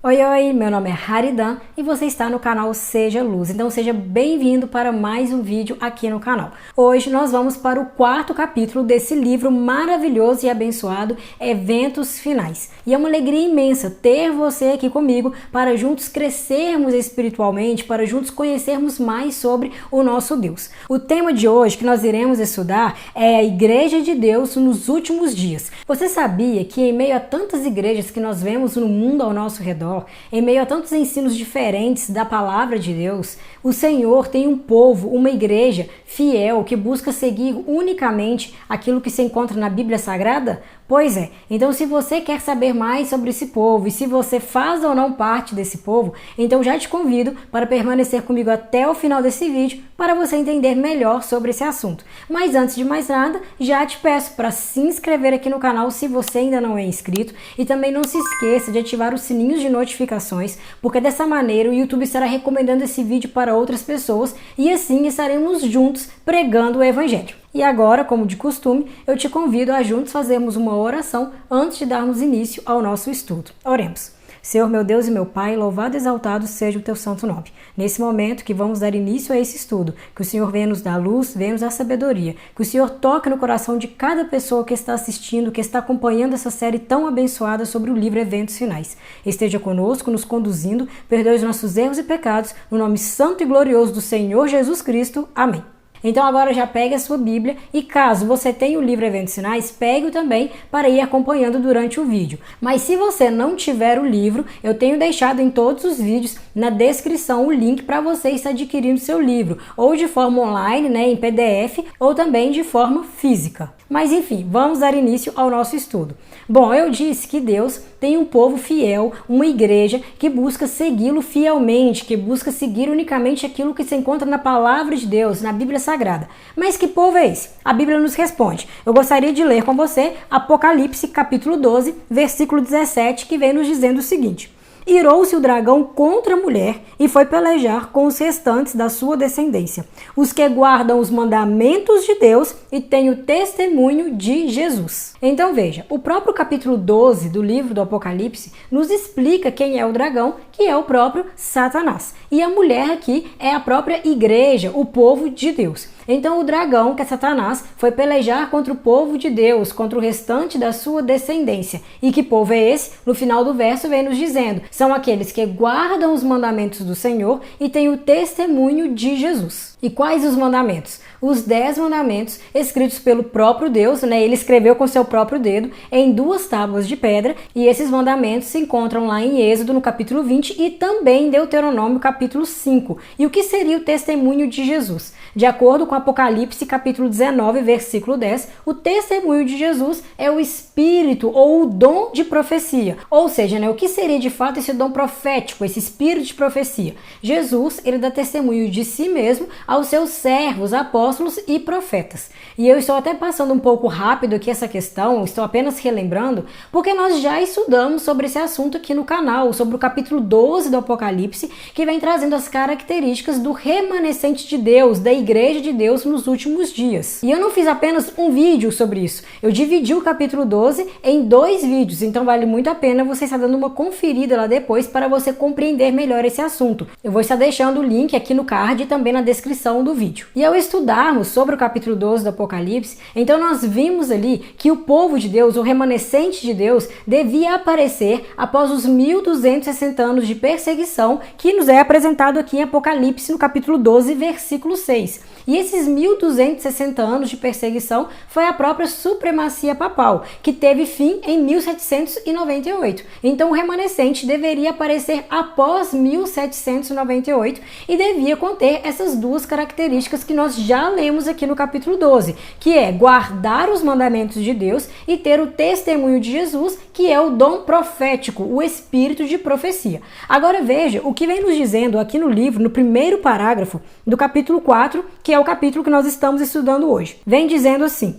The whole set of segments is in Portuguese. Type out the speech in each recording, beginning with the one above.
Oi, oi, meu nome é Haridan e você está no canal Seja Luz, então seja bem-vindo para mais um vídeo aqui no canal. Hoje nós vamos para o quarto capítulo desse livro maravilhoso e abençoado, Eventos Finais. E é uma alegria imensa ter você aqui comigo para juntos crescermos espiritualmente, para juntos conhecermos mais sobre o nosso Deus. O tema de hoje que nós iremos estudar é a Igreja de Deus nos últimos dias. Você sabia que em meio a tantas igrejas que nós vemos no mundo ao nosso redor, em meio a tantos ensinos diferentes da palavra de Deus, o Senhor tem um povo, uma igreja fiel que busca seguir unicamente aquilo que se encontra na Bíblia Sagrada? Pois é, então se você quer saber mais sobre esse povo e se você faz ou não parte desse povo, então já te convido para permanecer comigo até o final desse vídeo para você entender melhor sobre esse assunto. Mas antes de mais nada, já te peço para se inscrever aqui no canal se você ainda não é inscrito e também não se esqueça de ativar os sininhos de notificações, porque dessa maneira o YouTube estará recomendando esse vídeo para outras pessoas e assim estaremos juntos pregando o Evangelho. E agora, como de costume, eu te convido a juntos fazermos uma oração antes de darmos início ao nosso estudo. Oremos. Senhor, meu Deus e meu Pai, louvado e exaltado seja o teu santo nome. Nesse momento que vamos dar início a esse estudo, que o Senhor venha nos dar luz, venha nos dar sabedoria, que o Senhor toque no coração de cada pessoa que está assistindo, que está acompanhando essa série tão abençoada sobre o livro Eventos Finais. Esteja conosco, nos conduzindo, perdoe os nossos erros e pecados, no nome santo e glorioso do Senhor Jesus Cristo. Amém. Então agora já pegue a sua Bíblia e caso você tenha o livro Eventos Finais, pegue-o também para ir acompanhando durante o vídeo. Mas se você não tiver o livro, eu tenho deixado em todos os vídeos na descrição o link para você estar adquirindo seu livro, ou de forma online, em PDF, ou também de forma física. Mas enfim, vamos dar início ao nosso estudo. Bom, eu disse que Deus tem um povo fiel, uma igreja que busca segui-lo fielmente, que busca seguir unicamente aquilo que se encontra na palavra de Deus, na Bíblia Sagrada. Mas que povo é esse? A Bíblia nos responde. Eu gostaria de ler com você Apocalipse capítulo 12, versículo 17, que vem nos dizendo o seguinte: Irou-se o dragão contra a mulher e foi pelejar com os restantes da sua descendência, os que guardam os mandamentos de Deus e têm o testemunho de Jesus. Então veja, o próprio capítulo 12 do livro do Apocalipse nos explica quem é o dragão, que é o próprio Satanás. E a mulher aqui é a própria igreja, o povo de Deus. Então o dragão, que é Satanás, foi pelejar contra o povo de Deus, contra o restante da sua descendência. E que povo é esse? No final do verso vem nos dizendo: são aqueles que guardam os mandamentos do Senhor e têm o testemunho de Jesus. E quais os mandamentos? Os 10 mandamentos escritos pelo próprio Deus, ele escreveu com seu próprio dedo em 2 tábuas de pedra, e esses mandamentos se encontram lá em Êxodo no capítulo 20 e também em Deuteronômio capítulo 5. E o que seria o testemunho de Jesus? De acordo com Apocalipse capítulo 19, versículo 10, o testemunho de Jesus é o espírito ou o dom de profecia. Ou seja, o que seria de fato esse dom profético, esse espírito de profecia? Jesus, ele dá testemunho de si mesmo aos seus servos, apóstolos e profetas. E eu estou até passando um pouco rápido aqui essa questão, estou apenas relembrando, porque nós já estudamos sobre esse assunto aqui no canal, sobre o capítulo 12 do Apocalipse, que vem trazendo as características do remanescente de Deus, da Igreja de Deus nos últimos dias. E eu não fiz apenas um vídeo sobre isso, eu dividi o capítulo 12 em 2 vídeos, então vale muito a pena você estar dando uma conferida lá depois para você compreender melhor esse assunto. Eu vou estar deixando o link aqui no card e também na descrição do vídeo. E ao estudarmos sobre o capítulo 12 do Apocalipse, então nós vimos ali que o povo de Deus, o remanescente de Deus, devia aparecer após os 1260 anos de perseguição que nos é apresentado aqui em Apocalipse no capítulo 12, versículo 6. E esses 1260 anos de perseguição foi a própria supremacia papal, que teve fim em 1798. Então o remanescente deveria aparecer após 1798 e devia conter essas 2 características que nós já lemos aqui no capítulo 12, que é guardar os mandamentos de Deus e ter o testemunho de Jesus, que é o dom profético, o espírito de profecia. Agora veja o que vem nos dizendo aqui no livro, no primeiro parágrafo do capítulo 4, que é o capítulo que nós estamos estudando hoje. Vem dizendo assim: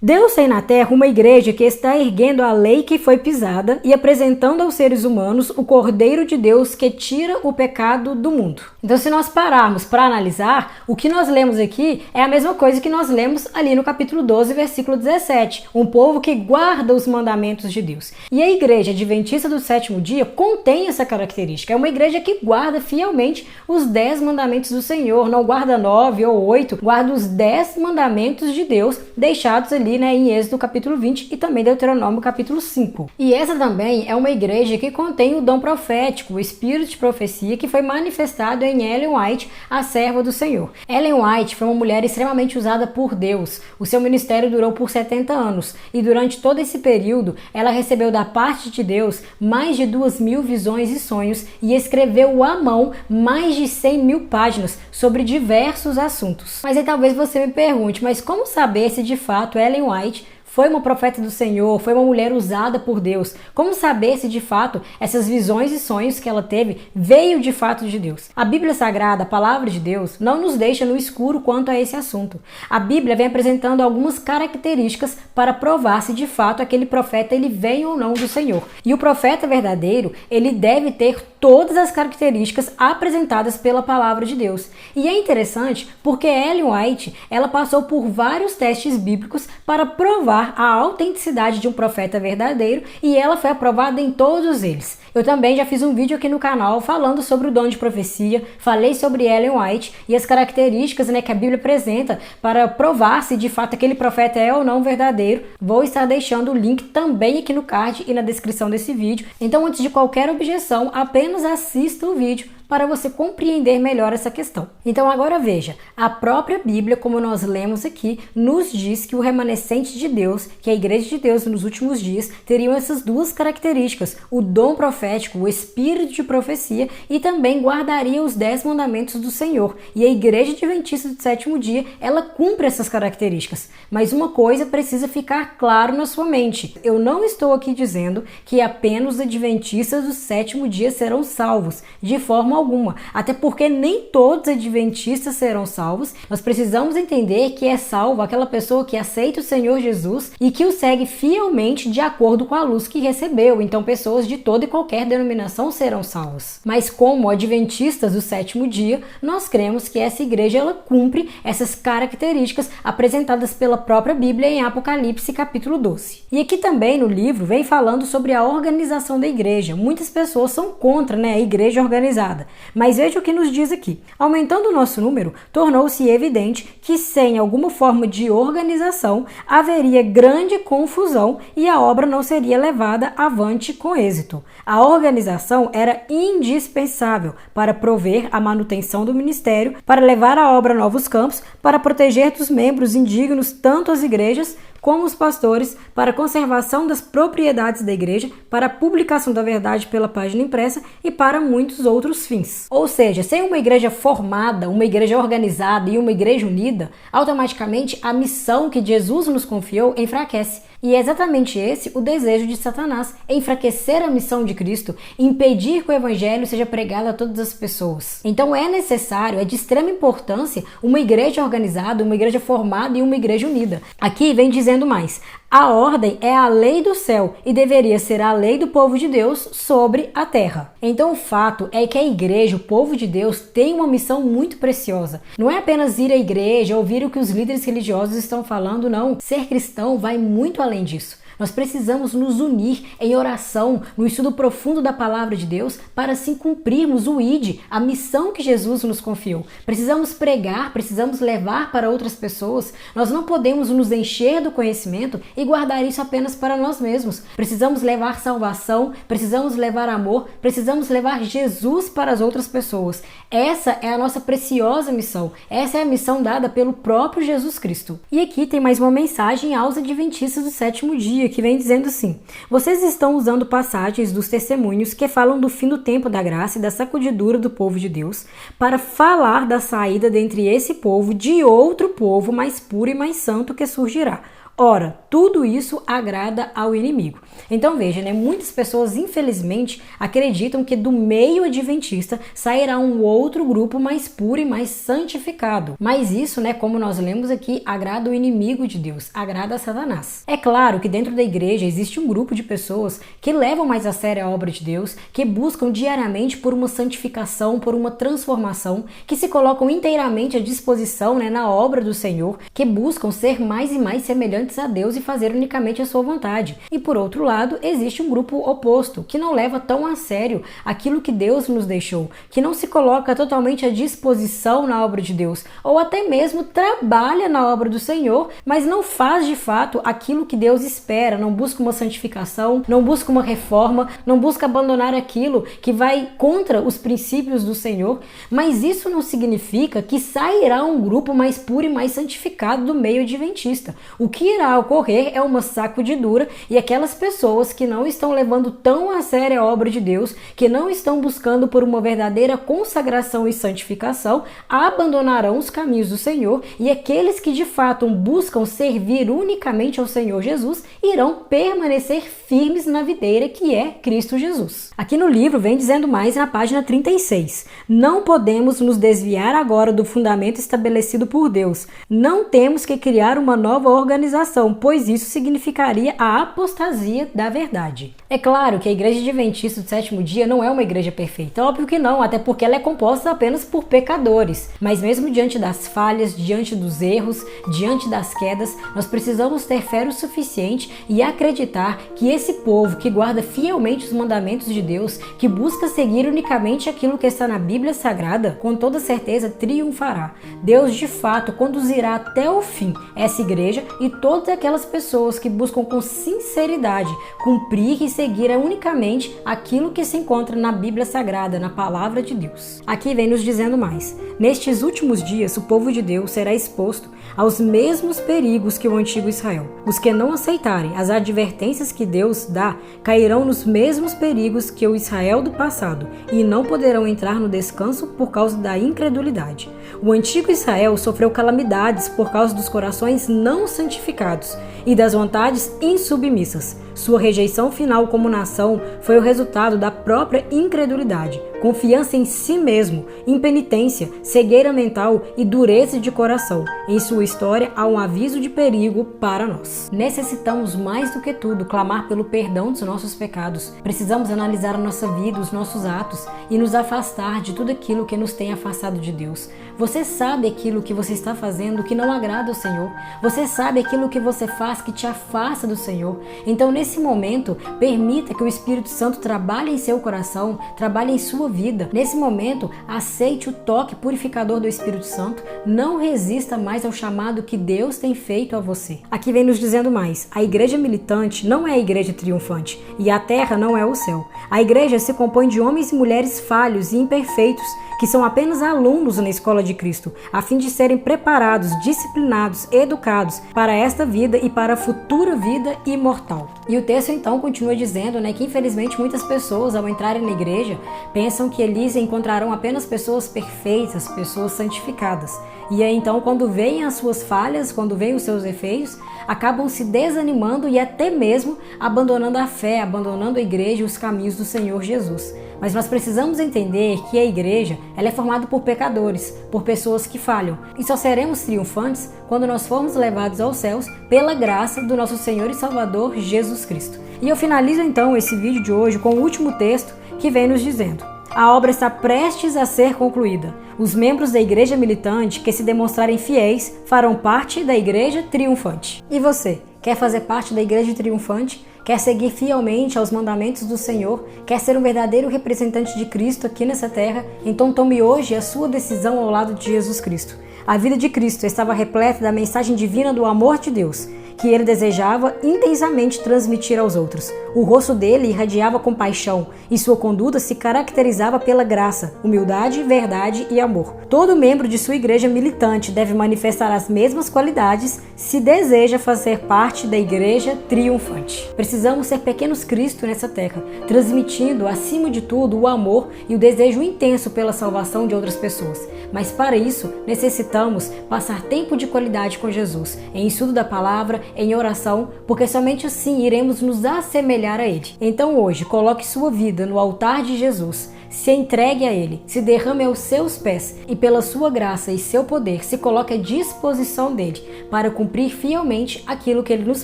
Deus tem na Terra uma igreja que está erguendo a lei que foi pisada e apresentando aos seres humanos o Cordeiro de Deus que tira o pecado do mundo. Então, se nós pararmos para analisar, o que nós lemos aqui é a mesma coisa que nós lemos ali no capítulo 12, versículo 17. Um povo que guarda os mandamentos de Deus. E a igreja adventista do sétimo dia contém essa característica. É uma igreja que guarda fielmente os 10 mandamentos do Senhor. Não guarda 9 ou 8, guarda os 10 mandamentos de Deus deixados ali, em Êxodo capítulo 20 e também Deuteronômio capítulo 5. E essa também é uma igreja que contém o dom profético, o espírito de profecia que foi manifestado em Ellen White, a serva do Senhor. Ellen White foi uma mulher extremamente usada por Deus. O seu ministério durou por 70 anos e durante todo esse período ela recebeu da parte de Deus mais de 2.000 visões e sonhos e escreveu à mão mais de 100.000 páginas sobre diversos assuntos. Mas aí talvez você me pergunte, mas como saber se de fato Ellen White foi uma profeta do Senhor, foi uma mulher usada por Deus? Como saber se de fato essas visões e sonhos que ela teve veio de fato de Deus? A Bíblia Sagrada, a palavra de Deus, não nos deixa no escuro quanto a esse assunto. A Bíblia vem apresentando algumas características para provar se de fato aquele profeta ele vem ou não do Senhor. E o profeta verdadeiro, ele deve ter todas as características apresentadas pela palavra de Deus. E é interessante porque Ellen White, ela passou por vários testes bíblicos para provar a autenticidade de um profeta verdadeiro e ela foi aprovada em todos eles. Eu também já fiz um vídeo aqui no canal falando sobre o dom de profecia, falei sobre Ellen White e as características que a Bíblia apresenta para provar se de fato aquele profeta é ou não verdadeiro. Vou estar deixando o link também aqui no card e na descrição desse vídeo. Então, antes de qualquer objeção, apenas assista o vídeo para você compreender melhor essa questão. Então agora veja, a própria Bíblia, como nós lemos aqui, nos diz que o remanescente de Deus, que a igreja de Deus nos últimos dias, teriam essas duas características, o dom profético, o espírito de profecia e também guardaria os 10 mandamentos do Senhor. E a igreja adventista do sétimo dia, ela cumpre essas características. Mas uma coisa precisa ficar claro na sua mente. Eu não estou aqui dizendo que apenas os adventistas do sétimo dia serão salvos, de forma alguma, até porque nem todos os adventistas serão salvos. Nós precisamos entender que é salvo aquela pessoa que aceita o Senhor Jesus e que o segue fielmente de acordo com a luz que recebeu. Então pessoas de toda e qualquer denominação serão salvos. Mas como adventistas do sétimo dia, nós cremos que essa igreja ela cumpre essas características apresentadas pela própria Bíblia em Apocalipse capítulo 12. E aqui também no livro vem falando sobre a organização da igreja. Muitas pessoas são contra, a igreja organizada. Mas veja o que nos diz aqui. Aumentando o nosso número, tornou-se evidente que sem alguma forma de organização haveria grande confusão e a obra não seria levada avante com êxito. A organização era indispensável para prover a manutenção do ministério, para levar a obra a novos campos, para proteger dos membros indignos tanto as igrejas como os pastores, para a conservação das propriedades da igreja, para a publicação da verdade pela página impressa e para muitos outros fins. Ou seja, sem uma igreja formada, uma igreja organizada e uma igreja unida, automaticamente a missão que Jesus nos confiou enfraquece. E é exatamente esse o desejo de Satanás, enfraquecer a missão de Cristo, impedir que o evangelho seja pregado a todas as pessoas. Então é necessário, é de extrema importância, uma igreja organizada, uma igreja formada e uma igreja unida. Aqui vem dizendo mais: a ordem é a lei do céu e deveria ser a lei do povo de Deus sobre a terra. Então o fato é que a igreja, o povo de Deus, tem uma missão muito preciosa. Não é apenas ir à igreja, ouvir o que os líderes religiosos estão falando, não. Ser cristão vai muito além disso. Nós precisamos nos unir em oração, no estudo profundo da palavra de Deus, para assim cumprirmos o ID, a missão que Jesus nos confiou. Precisamos pregar, precisamos levar para outras pessoas. Nós não podemos nos encher do conhecimento e guardar isso apenas para nós mesmos. Precisamos levar salvação, precisamos levar amor, precisamos levar Jesus para as outras pessoas. Essa é a nossa preciosa missão. Essa é a missão dada pelo próprio Jesus Cristo. E aqui tem mais uma mensagem aos adventistas do sétimo dia, que vem dizendo assim: vocês estão usando passagens dos testemunhos que falam do fim do tempo da graça e da sacudidura do povo de Deus para falar da saída dentre esse povo de outro povo mais puro e mais santo que surgirá. Ora, tudo isso agrada ao inimigo. Então veja, muitas pessoas infelizmente acreditam que do meio adventista sairá um outro grupo mais puro e mais santificado. Mas isso, como nós lemos aqui, agrada o inimigo de Deus, agrada a Satanás. É claro que dentro da igreja existe um grupo de pessoas que levam mais a sério a obra de Deus, que buscam diariamente por uma santificação, por uma transformação, que se colocam inteiramente à disposição na obra do Senhor, que buscam ser mais e mais semelhantes a Deus e fazer unicamente a sua vontade. E por outro lado, existe um grupo oposto, que não leva tão a sério aquilo que Deus nos deixou, que não se coloca totalmente à disposição na obra de Deus, ou até mesmo trabalha na obra do Senhor, mas não faz de fato aquilo que Deus espera, não busca uma santificação, não busca uma reforma, não busca abandonar aquilo que vai contra os princípios do Senhor. Mas isso não significa que sairá um grupo mais puro e mais santificado do meio adventista. O que irá ocorrer é uma sacudidura, e aquelas pessoas que não estão levando tão a sério a obra de Deus, que não estão buscando por uma verdadeira consagração e santificação, abandonarão os caminhos do Senhor, e aqueles que de fato buscam servir unicamente ao Senhor Jesus irão permanecer firmes na videira que é Cristo Jesus. Aqui no livro vem dizendo mais na página 36: não podemos nos desviar agora do fundamento estabelecido por Deus. Não temos que criar uma nova organização, pois isso significaria a apostasia da verdade. É claro que a Igreja Adventista do Sétimo Dia não é uma igreja perfeita, óbvio que não, até porque ela é composta apenas por pecadores. Mas mesmo diante das falhas, diante dos erros, diante das quedas, nós precisamos ter fé o suficiente e acreditar que esse povo que guarda fielmente os mandamentos de Deus, que busca seguir unicamente aquilo que está na Bíblia Sagrada, com toda certeza triunfará. Deus de fato conduzirá até o fim essa igreja e todas aquelas pessoas que buscam com sinceridade cumprir e seguir unicamente aquilo que se encontra na Bíblia Sagrada, na Palavra de Deus. Aqui vem nos dizendo mais: nestes últimos dias o povo de Deus será exposto aos mesmos perigos que o antigo Israel. Os que não aceitarem as advertências que Deus dá cairão nos mesmos perigos que o Israel do passado e não poderão entrar no descanso por causa da incredulidade. O antigo Israel sofreu calamidades por causa dos corações não santificados e das vontades insubmissas. Sua rejeição final como nação foi o resultado da própria incredulidade, confiança em si mesmo, impenitência, cegueira mental e dureza de coração. Em sua história há um aviso de perigo para nós. Necessitamos mais do que tudo clamar pelo perdão dos nossos pecados. Precisamos analisar a nossa vida, os nossos atos e nos afastar de tudo aquilo que nos tem afastado de Deus. Você sabe aquilo que você está fazendo que não agrada ao Senhor. Você sabe aquilo que você faz que te afasta do Senhor. Então, nesse momento, permita que o Espírito Santo trabalhe em seu coração, trabalhe em sua vida. Nesse momento, aceite o toque purificador do Espírito Santo. Não resista mais ao chamado que Deus tem feito a você. Aqui vem nos dizendo mais: a igreja militante não é a igreja triunfante e a terra não é o céu. A igreja se compõe de homens e mulheres falhos e imperfeitos que são apenas alunos na escola de Cristo, a fim de serem preparados, disciplinados, educados para esta vida e para a futura vida imortal. E o texto então continua dizendo que infelizmente muitas pessoas, ao entrarem na igreja, pensam que eles encontrarão apenas pessoas perfeitas, pessoas santificadas. E aí então, quando veem as suas falhas, quando veem os seus defeitos, acabam se desanimando e até mesmo abandonando a fé, abandonando a igreja e os caminhos do Senhor Jesus. Mas nós precisamos entender que a igreja ela é formada por pecadores, por pessoas que falham. E só seremos triunfantes quando nós formos levados aos céus pela graça do nosso Senhor e Salvador Jesus Cristo. E eu finalizo então esse vídeo de hoje com o último texto que vem nos dizendo: a obra está prestes a ser concluída. Os membros da igreja militante que se demonstrarem fiéis farão parte da igreja triunfante. E você, quer fazer parte da igreja triunfante? Quer seguir fielmente aos mandamentos do Senhor? Quer ser um verdadeiro representante de Cristo aqui nessa terra? Então tome hoje a sua decisão ao lado de Jesus Cristo. A vida de Cristo estava repleta da mensagem divina do amor de Deus, que ele desejava intensamente transmitir aos outros. O rosto dele irradiava compaixão e sua conduta se caracterizava pela graça, humildade, verdade e amor. Todo membro de sua igreja militante deve manifestar as mesmas qualidades se deseja fazer parte da igreja triunfante. Precisamos ser pequenos Cristo nessa terra, transmitindo acima de tudo o amor e o desejo intenso pela salvação de outras pessoas. Mas para isso necessitamos passar tempo de qualidade com Jesus, em estudo da palavra, em oração, porque somente assim iremos nos assemelhar a Ele. Então hoje, coloque sua vida no altar de Jesus, se entregue a Ele, se derrame aos seus pés e pela sua graça e seu poder se coloque à disposição dele para cumprir fielmente aquilo que Ele nos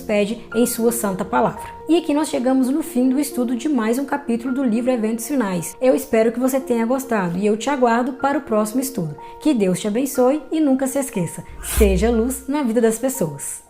pede em sua santa palavra. E aqui nós chegamos no fim do estudo de mais um capítulo do livro Eventos Finais. Eu espero que você tenha gostado e eu te aguardo para o próximo estudo. Que Deus te abençoe e nunca se esqueça, seja luz na vida das pessoas.